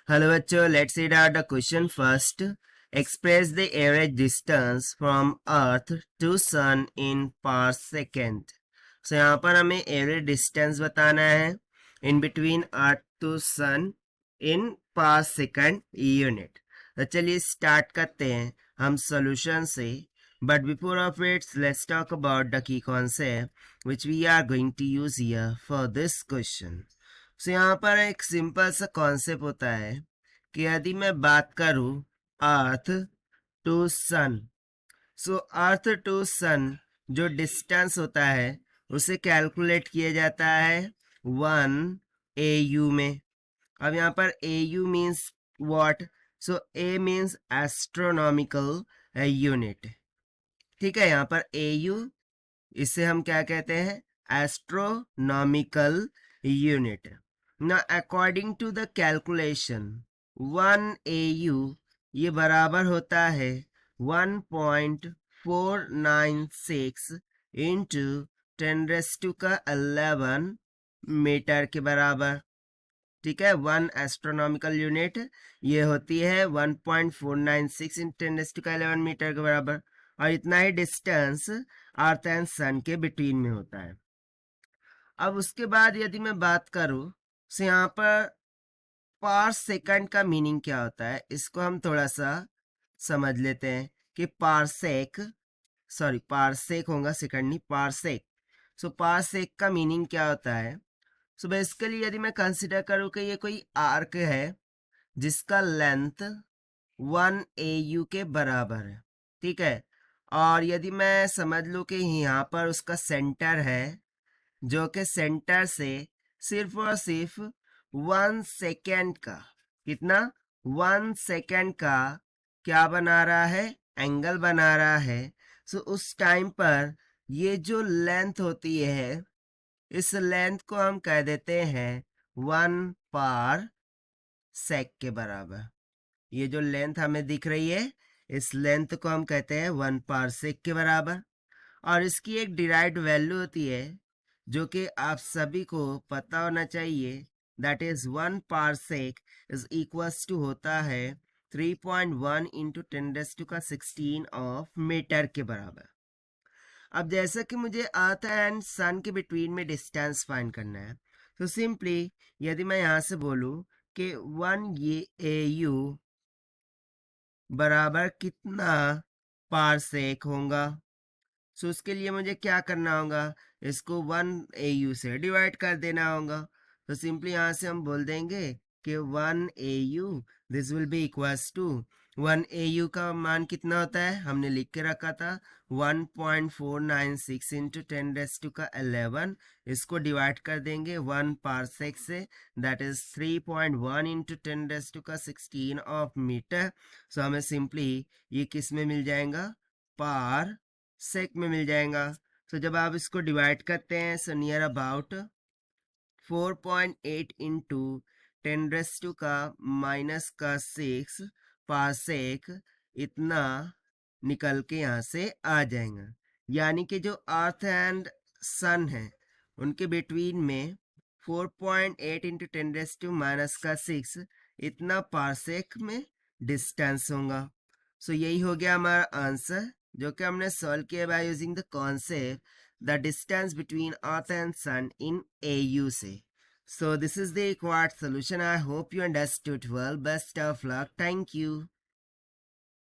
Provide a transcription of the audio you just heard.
Hello बच्चों, let's read out the question first. Express the average distance from earth to sun in parsec. सो यहाँ पर हमें average distance बताना है in between earth to sun in पर second unit. तो चलिए start करते हैं हम सॉल्यूशन से. But before of its let's talk about the key concept which we are going to use here for this question. So यहाँ पर एक सिंपल सा कॉन्सेप्ट होता है कि यदि मैं बात करूं अर्थ to sun. So earth to सन जो डिस्टेंस होता है उसे कैलकुलेट किया जाता है 1 AU में. अब यहाँ पर AU means what? So A means astronomical unit. ठीक है, यहाँ पर AU इसे हम क्या कहते हैं? Astronomical unit. Now according to the calculation 1 AU ये बराबर होता है 1.496 इंटू 10⁻11 मीटर के बराबर. ठीक है, 1 एस्ट्रोनॉमिकल यूनिट ये होती है 1.496 इंटू 10⁻11 मीटर के बराबर. और इतना ही डिस्टेंस अर्थ एंड सन के बिटवीन में होता है. अब उसके बाद यदि मैं बात करूं तो यहाँ पर सेकंड का मीनिंग क्या होता है, इसको हम थोड़ा सा समझ लेते हैं कि पारसेक होगा, सेकंड नहीं, पारसेक. सो पारसेक का मीनिंग क्या होता है? सो बेसिकली यदि मैं कंसिडर करूं कि ये कोई आर्क है जिसका लेंथ 1 AU के बराबर है. ठीक है, और यदि मैं समझ लूं कि यहाँ पर उसका सेंटर है जो कि सेंटर से सिर्फ और सिर्फ 1 सेकेंड का, कितना? 1 सेकेंड का क्या बना रहा है? एंगल बना रहा है. सो उस टाइम पर ये जो लेंथ होती है इस लेंथ को हम कह देते हैं 1 पार सेक के बराबर. ये जो लेंथ हमें दिख रही है इस लेंथ को हम कहते हैं 1 पार सेक के बराबर. और इसकी एक डिराइव्ड वैल्यू होती है जो कि आप सभी को पता होना चाहिए. That is 1 parsec is equals to होता है 3.1 इंटू 10⁻16 ऑफ मीटर के बराबर. अब जैसा कि मुझे अर्थ एंड सन के बिटवीन में डिस्टेंस फाइंड करना है तो सिंपली यदि मैं यहाँ से बोलूँ कि 1 AU बराबर कितना पारसेक होगा, सो उसके लिए मुझे क्या करना होगा? इसको 1 AU से डिवाइड कर देना होगा. तो सिंपली यहाँ से हम बोल देंगे कि 1 AU this will be equals to 1 AU का मान कितना होता है हमने लिख के रखा था 1.496 इंटू 10⁻11. इसको डिवाइड कर देंगे 1 पारसेक से, that is 3.1 into 10⁻16 of metre. So हमें सिंपली ये किस में मिल जाएगा? पार सेक में मिल जाएगा. तो जब आप इसको डिवाइड करते हैं so near about 4.8 into 10⁻⁻6 parsec इतना निकल के यहाँ से आ जाएगा. यानी कि जो अर्थ एंड सन है उनके बिटवीन में 4.8 इंटू 10⁻⁻6 इतना पारसेक में डिस्टेंस होगा. सो यही हो गया हमारा आंसर जो कि हमने सॉल्व किया by using the concept the distance between earth and sun in AU से. So this is the required solution. I hope you understood well. Best of luck. Thank you.